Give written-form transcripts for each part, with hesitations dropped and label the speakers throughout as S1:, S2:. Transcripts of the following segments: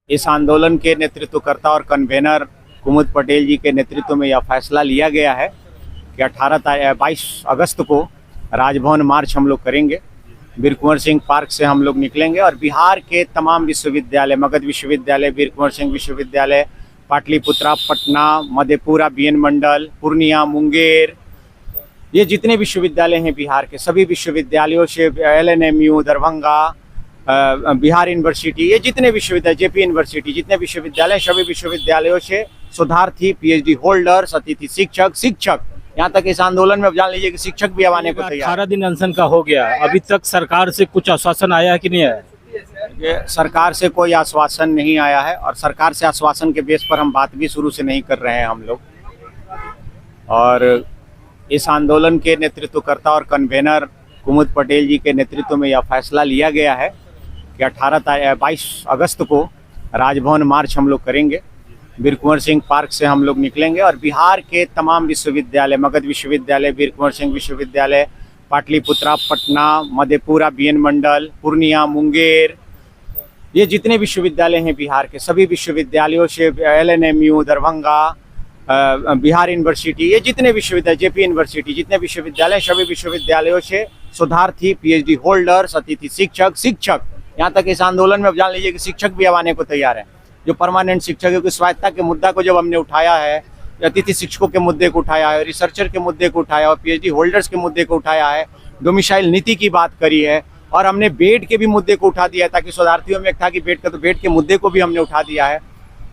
S1: इस आंदोलन के नेतृत्वकर्ता और कन्वेनर कुमुद पटेल जी के नेतृत्व में यह फैसला लिया गया है कि 22 अगस्त को राजभवन मार्च हम लोग करेंगे। वीर कुंवर सिंह पार्क से हम लोग निकलेंगे और बिहार के तमाम विश्वविद्यालय, मगध विश्वविद्यालय, वीर कुंवर सिंह विश्वविद्यालय, पाटलिपुत्रा, पटना, मधेपुरा, बीएन मंडल, पूर्णिया, मुंगेर, ये जितने विश्वविद्यालय हैं बिहार के, सभी विश्वविद्यालयों से LNMU, दरभंगा, बिहार यूनिवर्सिटी, ये जितने विश्वविद्यालय, JP यूनिवर्सिटी, जितने विश्वविद्यालय, सभी विश्वविद्यालयों से शोधार्थी, PhD होल्डर्स, अतिथि शिक्षक, यहाँ तक इस आंदोलन में जान लीजिए कि शिक्षक भी आने को तैयार।
S2: 18 दिन अनशन का हो गया, अभी तक सरकार से कुछ आश्वासन आया है कि नहीं आया?
S1: ये सरकार से कोई आश्वासन नहीं आया है और सरकार से आश्वासन के बेस पर हम बात भी शुरू से नहीं कर रहे हैं हम लोग। और इस आंदोलन के नेतृत्वकर्ता और कन्वेनर कुमुद पटेल जी के नेतृत्व में यह फैसला लिया गया है कि 22 अगस्त को राजभवन मार्च हम लोग करेंगे। वीर कुंवर सिंह पार्क से हम लोग निकलेंगे और बिहार के तमाम विश्वविद्यालय, मगध विश्वविद्यालय, वीर कुंवर सिंह विश्वविद्यालय, पाटलिपुत्रा, पटना, मधेपुरा, BN मंडल, पूर्णिया, मुंगेर, ये जितने विश्वविद्यालय हैं बिहार के, सभी विश्वविद्यालयों से LNMU, दरभंगा, बिहार यूनिवर्सिटी, ये जितने विश्वविद्यालय, JP यूनिवर्सिटी, जितने विश्वविद्यालय, सभी विश्वविद्यालयों से शोधार्थी, PhD होल्डर्स, अतिथि शिक्षक, यहाँ तक इस आंदोलन में जान लीजिए कि शिक्षक भी आने को तैयार है। जो परमानेंट शिक्षकों की स्वायत्ता के मुद्दा को जब हमने उठाया है, अतिथि शिक्षकों के मुद्दे को उठाया है, रिसर्चर के मुद्दे को उठाया और PhD होल्डर्स के मुद्दे को उठाया है, डोमिसाइल नीति की बात करी है और हमने बेड के भी मुद्दे को उठा दिया है, ताकि शोधार्थियों में एक था कि बेड का, तो बेड के मुद्दे को भी हमने उठा दिया है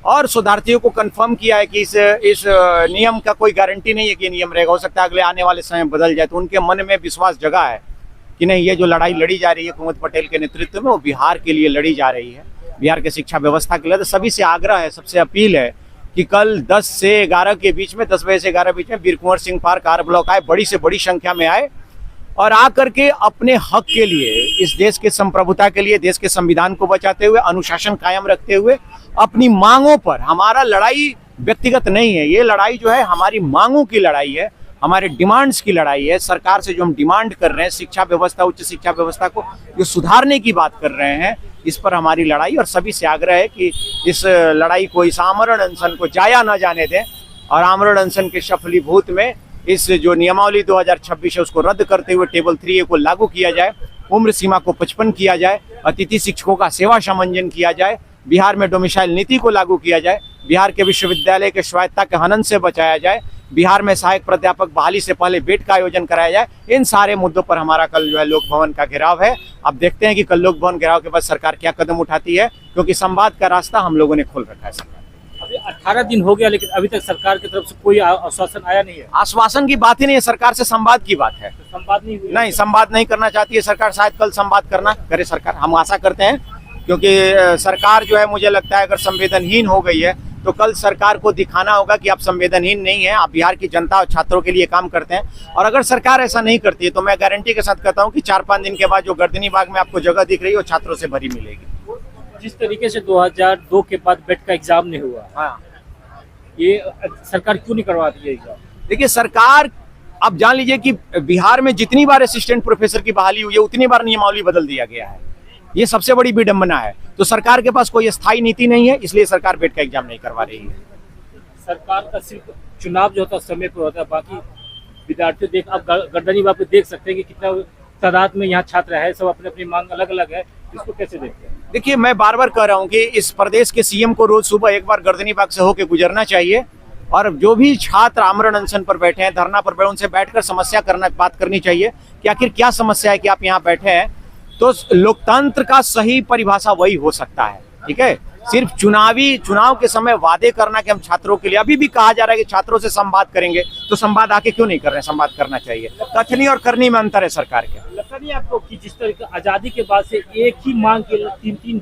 S1: और शोधार्थियों को कंफर्म किया है कि इस नियम का कोई गारंटी नहीं है कि नियम रहेगा, हो सकता है अगले आने वाले समय बदल जाए। तो उनके मन में विश्वास जगा है कि नहीं, ये जो लड़ाई लड़ी जा रही है कुमुद पटेल के नेतृत्व में, वो बिहार के लिए लड़ी जा रही है, बिहार के शिक्षा व्यवस्था के लिए। तो सभी से आग्रह है, सबसे अपील है कि कल 10 से 11 के बीच में, 10 बजे से 11 बीच में वीर Kunwar Singh park R block आए, बड़ी से बड़ी संख्या में आए और आकर के अपने हक के लिए, इस देश के संप्रभुता के लिए, देश के संविधान को बचाते हुए, अनुशासन कायम रखते हुए, अपनी मांगों पर, हमारा लड़ाई व्यक्तिगत नहीं है, ये लड़ाई जो है हमारी मांगों की लड़ाई है, हमारे डिमांड्स की लड़ाई है। सरकार से जो हम डिमांड कर रहे हैं, शिक्षा व्यवस्था, उच्च शिक्षा व्यवस्था को जो सुधारने की बात कर रहे हैं, इस पर हमारी लड़ाई। और सभी से आग्रह है कि इस लड़ाई को, इस आमरण अनशन को जाया न जाने दें और आमरण अनशन के सफलीभूत में इस जो नियमावली 2026 है उसको रद्द करते हुए टेबल 3A को लागू किया जाए, उम्र सीमा को 55 किया जाए, अतिथि शिक्षकों का सेवा समंजन किया जाए, बिहार में डोमिसाइल नीति को लागू किया जाए, बिहार के विश्वविद्यालय के स्वायत्ता के हनन से बचाया जाए, बिहार में सहायक प्राध्यापक बहाली से पहले बेड का आयोजन कराया जाए। इन सारे मुद्दों पर हमारा कल जो है लोक भवन का घेराव है। अब देखते हैं कि कल लोक भवन घेराव के बाद सरकार क्या कदम उठाती है, क्योंकि संवाद का रास्ता हम लोगों ने खोल रखा है। सरकार
S2: अभी 18 दिन हो गया, लेकिन अभी तक सरकार की तरफ से कोई आश्वासन आया नहीं है।
S1: आश्वासन की बात ही नहीं है, सरकार से संवाद की बात है।
S2: तो संवाद नहीं हुआ?
S1: नहीं, संवाद नहीं करना चाहती है सरकार। शायद कल संवाद करना करे सरकार, हम आशा करते हैं, क्योंकि सरकार जो है, मुझे लगता है अगर संवेदनहीन हो गई है तो कल सरकार को दिखाना होगा कि आप संवेदनहीन नहीं है, आप बिहार की जनता और छात्रों के लिए काम करते हैं। और अगर सरकार ऐसा नहीं करती है तो मैं गारंटी के साथ कहता हूं कि 4-5 दिन के बाद जो गर्दनी बाग में आपको जगह दिख रही है वो छात्रों से भरी मिलेगी।
S2: जिस तरीके से 2002 के बाद बेड का एग्जाम नहीं हुआ,
S1: हाँ,
S2: ये सरकार क्यों नहीं करवाती है एग्जाम?
S1: देखिए, सरकार, आप जान लीजिए कि बिहार में जितनी बार असिस्टेंट प्रोफेसर की बहाली हुई है उतनी बार नियमावली बदल दिया गया है। ये सबसे बड़ी विडंबना है। तो सरकार के पास कोई स्थायी नीति नहीं है, इसलिए सरकार बेड का एग्जाम नहीं करवा रही है।
S2: सरकार का सिर्फ चुनाव जो होता है समय पर होता है, बाकी विद्यार्थी देख, आप गर्दनी बाग पे देख सकते हैं कि कितना तादाद में यहाँ छात्र है, सब अपनी अपनी मांग अलग अलग है, इसको कैसे देखते हैं?
S1: देखिए, मैं बार बार कह रहा हूँ कि इस प्रदेश के CM को रोज सुबह एक बार गर्दनी बाग से होकर गुजरना चाहिए और जो भी छात्र आमरण अनशन पर बैठे हैं, धरना पर बैठे, उनसे बैठकर समस्या बात करनी चाहिए कि आखिर क्या समस्या है कि आप यहाँ बैठे हैं। तो लोकतंत्र का सही परिभाषा वही हो सकता है, ठीक है। सिर्फ चुनाव के समय वादे करना कि हम छात्रों के लिए, अभी भी कहा जा रहा है कि छात्रों से संवाद करेंगे, तो संवाद आके क्यों नहीं कर रहे हैं? संवाद करना चाहिए। कथनी और करनी में अंतर है सरकार के।
S2: लगता नहीं आपको कि जिस तरीके आजादी के बाद से एक ही मांग के 3-3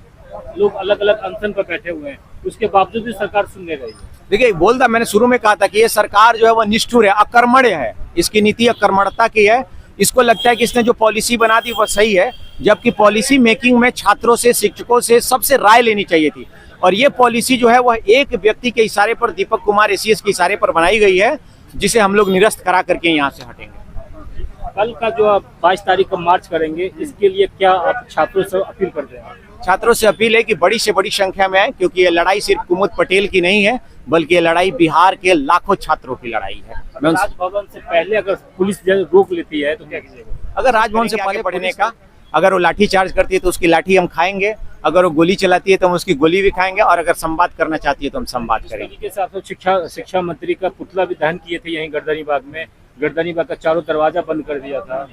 S2: लोग अलग अलग अनशन पर बैठे हुए हैं, उसके बावजूद भी सरकार सुन नहीं रही है?
S1: देखिए, मैंने शुरू में कहा था कि ये सरकार जो है वो निष्ठुर है, अकर्मण्य है, इसकी नीति अकर्मण्यता की है। इसको लगता है कि इसने जो पॉलिसी बना दी वो सही है, जबकि पॉलिसी मेकिंग में छात्रों से, शिक्षकों से, सबसे राय लेनी चाहिए थी। और ये पॉलिसी जो है वह एक व्यक्ति के इशारे पर, दीपक कुमार ACS के इशारे पर बनाई गई है, जिसे हम लोग निरस्त करा करके यहाँ से हटेंगे।
S2: कल का जो आप 22 तारीख को मार्च करेंगे, इसके लिए क्या आप छात्रों से अपील करते हैं?
S1: छात्रों से अपील है कि बड़ी से बड़ी संख्या में आए, क्योंकि ये लड़ाई सिर्फ कुमुद पटेल की नहीं है, बल्कि ये लड़ाई बिहार के लाखों छात्रों की लड़ाई है। मैं उनसे-
S2: राजभवन से पहले अगर पुलिस रोक लेती है तो क्या कीजिएगा?
S1: अगर राजभवन से पहले पढ़ने का, अगर वो लाठी चार्ज करती है तो उसकी लाठी हम खाएंगे, अगर वो गोली चलाती है तो हम उसकी गोली भी खाएंगे, और अगर संवाद करना चाहती है तो हम संवाद
S2: जिस
S1: करेंगे।
S2: तरीके से आप लोग शिक्षा मंत्री का पुतला भी दहन किए थे यहीं गर्दनीबाग में, गर्दनीबाग का चारों दरवाजा बंद कर दिया था,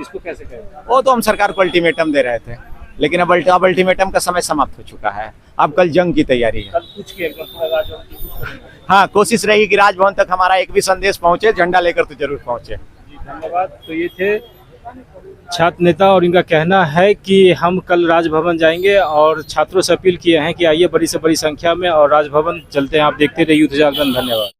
S2: इसको कैसे कहें?
S1: वो तो हम सरकार को अल्टीमेटम दे रहे थे, लेकिन अब अल्टीमेटम का समय समाप्त हो चुका है। अब कल जंग की तैयारी है।
S2: कल पूछ के एकदम पूरा राजभवन की कुछ करेंगे।
S1: हाँ, कोशिश रहेगी कि राजभवन तक हमारा एक भी संदेश पहुंचे, झंडा लेकर तो जरूर पहुंचे।
S2: जी धन्यवाद। तो ये थे छात्र नेता और इनका कहना है कि हम कल राजभवन जाएंगे और छात्रों से अपील किए हैं कि आइए बड़ी से बड़ी संख्या में और राजभवन चलते हैं। आप देखते रहिए यूथ जागरण। धन्यवाद।